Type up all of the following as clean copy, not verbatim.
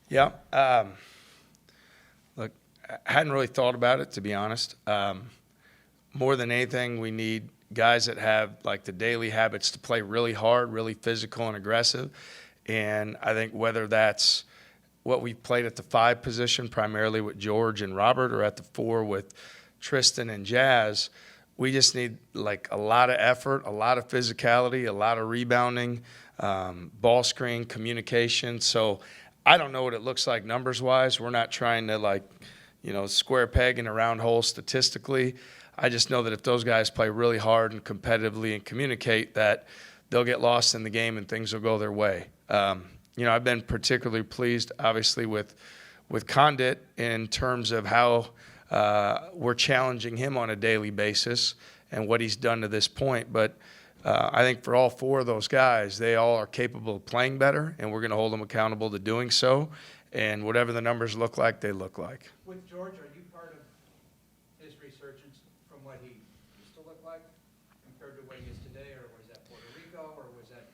Yeah. Look, I hadn't really thought about it, to be honest. More than anything, we need guys that have like the daily habits to play really hard, really physical and aggressive. And I think whether that's what we played at the 5 position, primarily with George and Robert, or at the 4 with Tristan and Jazz, we just need like a lot of effort, a lot of physicality, a lot of rebounding, ball screen, communication. So I don't know what it looks like numbers-wise. We're not trying to square peg in a round hole statistically. I just know that if those guys play really hard and competitively and communicate, that they'll get lost in the game and things will go their way. I've been particularly pleased, obviously, with Condit in terms of how we're challenging him on a daily basis and what he's done to this point. But I think for all 4 of those guys, they all are capable of playing better, and we're going to hold them accountable to doing so. And whatever the numbers look like, they look like. With George, are you part of his resurgence from what he used to look like compared to what he is today, or was that Puerto Rico, or was that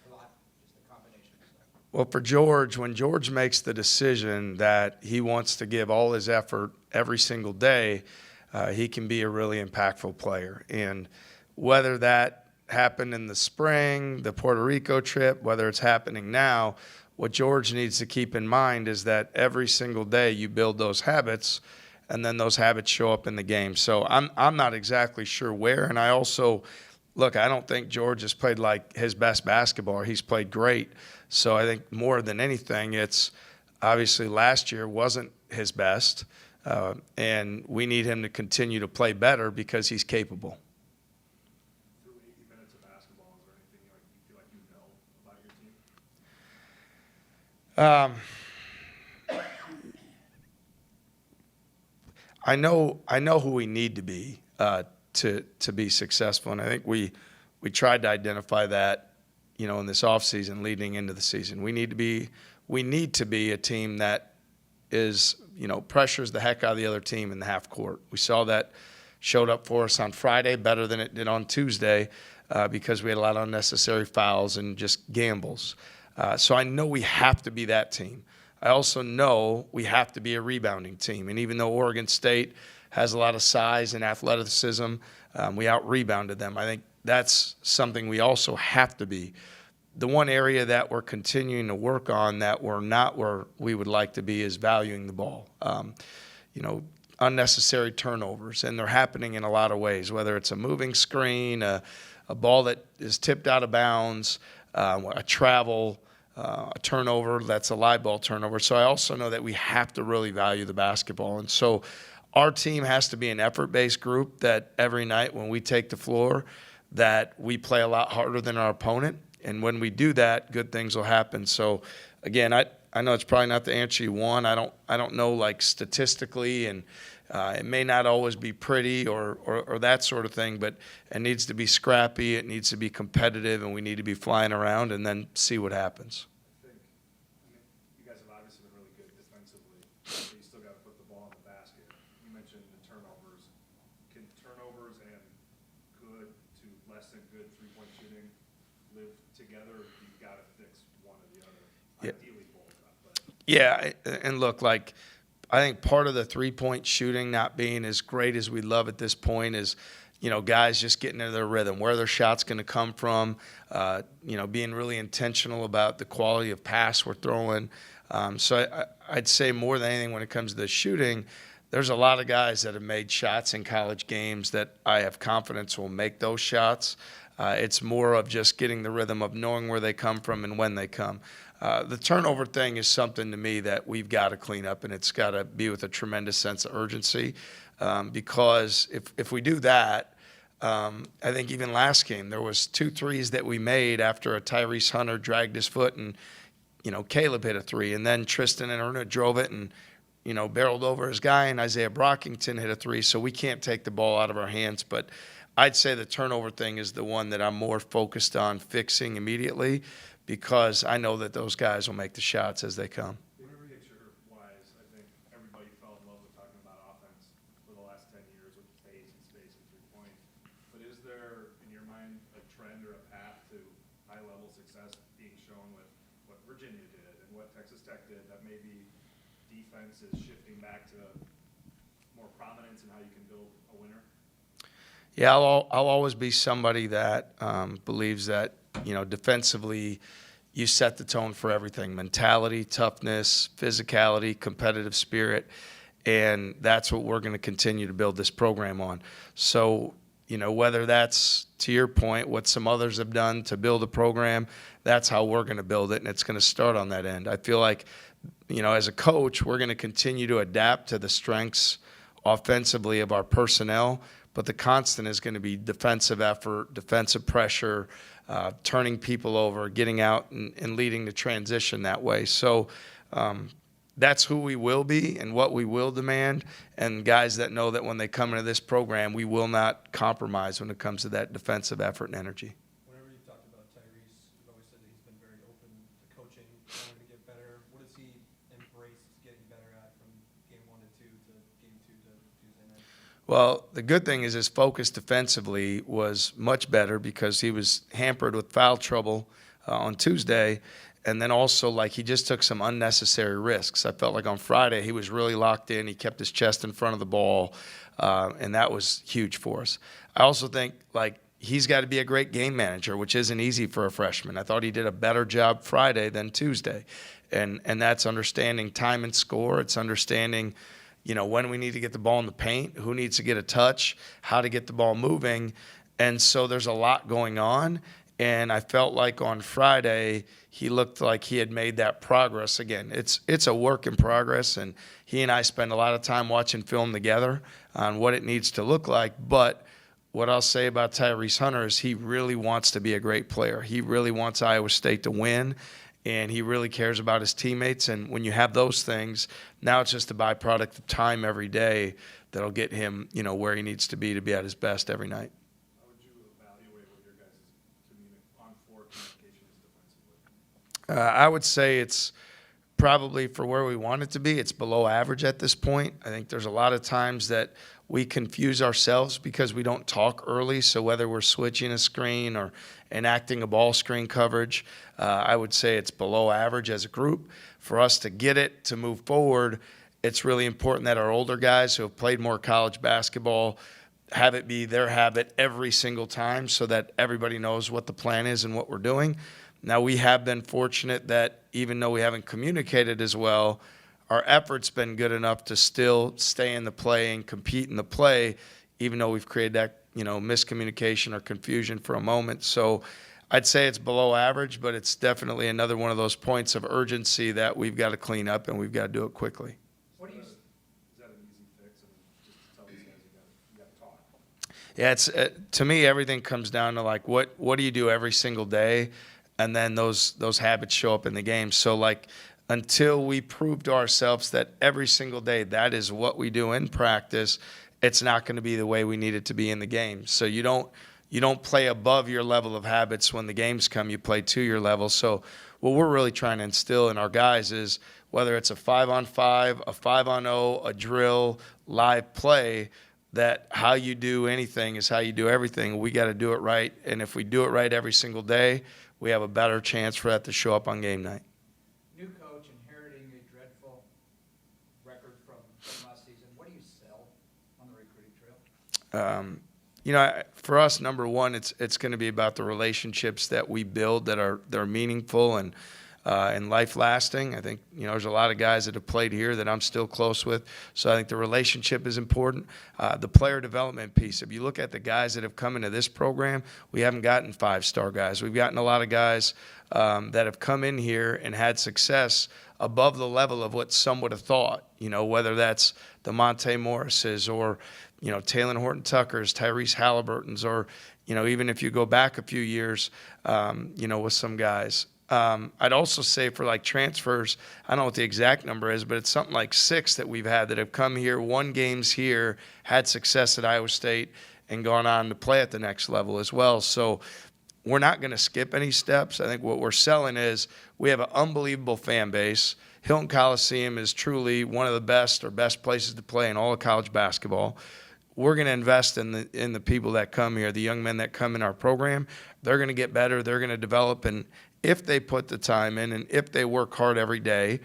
a lot, just a combination of stuff? Well, for George, when George makes the decision that he wants to give all his effort every single day, he can be a really impactful player. And whether that happened in the spring, the Puerto Rico trip, whether it's happening now, what George needs to keep in mind is that every single day you build those habits, and then those habits show up in the game. So I'm not exactly sure where. And I also, look, I don't think George has played like his best basketball. He's played great. So I think more than anything, it's obviously last year wasn't his best, and we need him to continue to play better because he's capable. Through 80 minutes of basketball, is there anything you feel like you know about your team? I know who we need to be to be successful, and I think we tried to identify that, in this offseason leading into the season. We need to be a team that is, pressures the heck out of the other team in the half court. We saw that showed up for us on Friday better than it did on Tuesday because we had a lot of unnecessary fouls and just gambles. So I know we have to be that team. I also know we have to be a rebounding team. And even though Oregon State has a lot of size and athleticism, we out-rebounded them. I think that's something we also have to be. The one area that we're continuing to work on that we're not where we would like to be is valuing the ball. Unnecessary turnovers, and they're happening in a lot of ways, whether it's a moving screen, a ball that is tipped out of bounds, a travel, a turnover that's a live ball turnover. So I also know that we have to really value the basketball. And so our team has to be an effort-based group that every night when we take the floor that we play a lot harder than our opponent. And when we do that, good things will happen. So, again, I know it's probably not the answer you want. I don't know, like, statistically, and it may not always be pretty or that sort of thing, but it needs to be scrappy, it needs to be competitive, and we need to be flying around and then see what happens. You guys have obviously been really good defensively, but you still got to put the ball in the basket. You mentioned the turnovers. Can turnovers and good to less than good three-point shooting live together? You've got to fix one or the other. Yeah. Ideally both. But Yeah, and look, like, I think part of the three-point shooting not being as great as we love at this point is, guys just getting into their rhythm, where their shot's going to come from, being really intentional about the quality of pass we're throwing. So I'd say more than anything when it comes to the shooting, there's a lot of guys that have made shots in college games that I have confidence will make those shots. It's more of just getting the rhythm of knowing where they come from and when they come. The turnover thing is something to me that we've got to clean up, and it's got to be with a tremendous sense of urgency because if we do that, I think even last game there was 2 threes that we made after a Tyrese Hunter dragged his foot and, Caleb hit a 3, and then Tristan and Erna drove it and, barreled over his guy, and Isaiah Brockington hit a 3. So we can't take the ball out of our hands, but I'd say the turnover thing is the one that I'm more focused on fixing immediately because I know that those guys will make the shots as they come. Picture-wise, I think everybody fell in love with talking about offense for the last 10 years with pace and space and three-point. But is there, in your mind, a trend or a path to high-level success being shown with what Virginia did and what what Texas Tech did, that maybe defense is shifting back to more prominence in how you can build a winner? Yeah, I'll always be somebody that believes that, defensively, you set the tone for everything: mentality, toughness, physicality, competitive spirit, and that's what we're going to continue to build this program on. So, whether that's, to your point, what some others have done to build a program, that's how we're going to build it, and it's going to start on that end. I feel like, as a coach, we're going to continue to adapt to the strengths offensively of our personnel, but the constant is going to be defensive effort, defensive pressure, turning people over, getting out and leading the transition that way. So that's who we will be and what we will demand, and guys that know that when they come into this program, we will not compromise when it comes to that defensive effort and energy. Whenever you've talked about Tyrese, you've always said that he's been very open to coaching, wanting to get better. What has he embraced getting better at from game 1 and 2 to game 2 to Tuesday night? Well, the good thing is his focus defensively was much better because he was hampered with foul trouble on Tuesday. And then also, he just took some unnecessary risks. I felt like on Friday he was really locked in. He kept his chest in front of the ball, and that was huge for us. I also think, he's got to be a great game manager, which isn't easy for a freshman. I thought he did a better job Friday than Tuesday. And that's understanding time and score. It's understanding, when we need to get the ball in the paint, who needs to get a touch, how to get the ball moving. And so there's a lot going on. And I felt like on Friday he looked like he had made that progress. Again, it's a work in progress, and he and I spend a lot of time watching film together on what it needs to look like. But what I'll say about Tyrese Hunter is he really wants to be a great player. He really wants Iowa State to win, and he really cares about his teammates. And when you have those things, now it's just a byproduct of time every day that'll get him, where he needs to be at his best every night. How would you evaluate what your guys' on-floor communication is defensively? I would say it's probably, for where we want it to be, it's below average at this point. I think there's a lot of times that we confuse ourselves because we don't talk early. So whether we're switching a screen or enacting a ball screen coverage, I would say it's below average as a group. For us to get it, to move forward, it's really important that our older guys who have played more college basketball have it be their habit every single time so that everybody knows what the plan is and what we're doing. Now, we have been fortunate that even though we haven't communicated as well, our effort's been good enough to still stay in the play and compete in the play, even though we've created that, miscommunication or confusion for a moment. So I'd say it's below average, but it's definitely another one of those points of urgency that we've got to clean up, and we've got to do it quickly. What do you? Is that an easy fix? Just tell these guys you got to talk. Yeah, it's to me, everything comes down to what do you do every single day, and then those habits show up in the game. So until we prove to ourselves that every single day that is what we do in practice, it's not going to be the way we need it to be in the game. So you don't play above your level of habits when the games come. You play to your level. So what we're really trying to instill in our guys is, whether it's a 5-on-5, a 5-on-0, a drill, live play, that how you do anything is how you do everything. We got to do it right. And if we do it right every single day, we have a better chance for that to show up on game night. New coach inheriting a dreadful record from last season. What do you sell on the recruiting trail? For us, number one, it's going to be about the relationships that we build that are meaningful and life lasting. I think there's a lot of guys that have played here that I'm still close with, so I think the relationship is important. The player development piece. If you look at the guys that have come into this program, we haven't gotten 5-star guys. We've gotten a lot of guys that have come in here and had success above the level of what some would have thought. Whether that's the Monte Morrises or Taylor Horton Tuckers, Tyrese Halliburtons, or even if you go back a few years, with some guys. I'd also say for transfers, I don't know what the exact number is, but it's something like 6 that we've had that have come here, won games here, had success at Iowa State, and gone on to play at the next level as well. So we're not going to skip any steps. I think what we're selling is we have an unbelievable fan base. Hilton Coliseum is truly one of the best places to play in all of college basketball. We're going to invest in the people that come here, the young men that come in our program. They're going to get better. They're going to develop, and if they put the time in and if they work hard every day,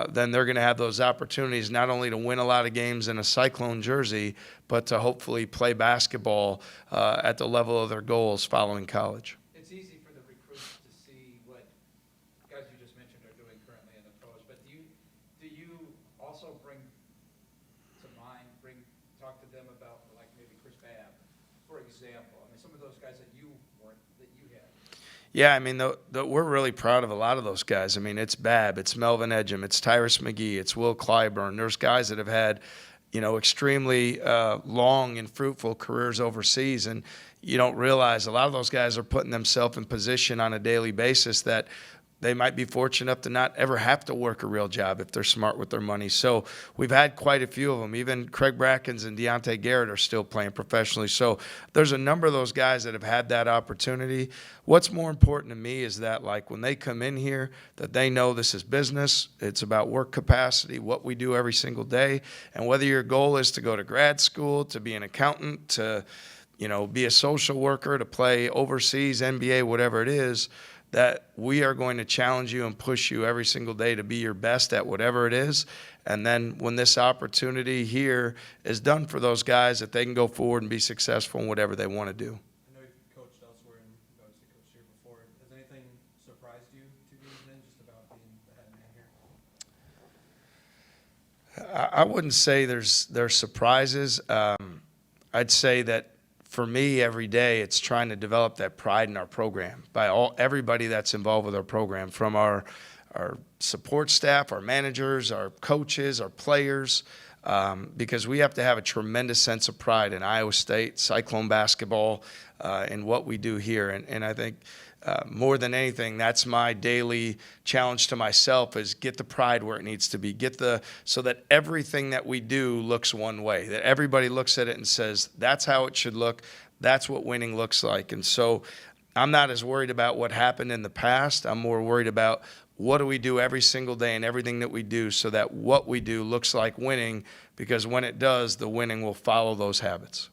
then they're going to have those opportunities not only to win a lot of games in a Cyclone jersey, but to hopefully play basketball at the level of their goals following college. It's easy for the recruits to see what guys you just mentioned are doing currently in the pros, but do you also bring to mind, talk to them about like maybe Chris Babb, for example? I mean, some of those guys that you had. Yeah, I mean, we're really proud of a lot of those guys. I mean, it's Babb, it's Melvin Edgem, it's Tyrus McGee, it's Will Clyburn. There's guys that have had, extremely long and fruitful careers overseas, and you don't realize a lot of those guys are putting themselves in position on a daily basis that they might be fortunate enough to not ever have to work a real job if they're smart with their money. So we've had quite a few of them. Even Craig Brackens and Deontay Garrett are still playing professionally. So there's a number of those guys that have had that opportunity. What's more important to me is that, like, when they come in here, that they know this is business. It's about work capacity, what we do every single day. And whether your goal is to go to grad school, to be an accountant, to, be a social worker, to play overseas, NBA, whatever it is, that we are going to challenge you and push you every single day to be your best at whatever it is. And then when this opportunity here is done for those guys, that they can go forward and be successful in whatever they want to do. I know you've coached elsewhere and you've obviously coached here before. Has anything surprised you to be in just about being the head man here? I wouldn't say there's surprises. I'd say that for me, every day, it's trying to develop that pride in our program by everybody that's involved with our program, from our support staff, our managers, our coaches, our players, because we have to have a tremendous sense of pride in Iowa State, Cyclone basketball, and what we do here. And I think more than anything, that's my daily challenge to myself, is get the pride where it needs to be. So that everything that we do looks one way, that everybody looks at it and says, that's how it should look. That's what winning looks like. And so I'm not as worried about what happened in the past. I'm more worried about what do we do every single day and everything that we do so that what we do looks like winning, because when it does, the winning will follow those habits.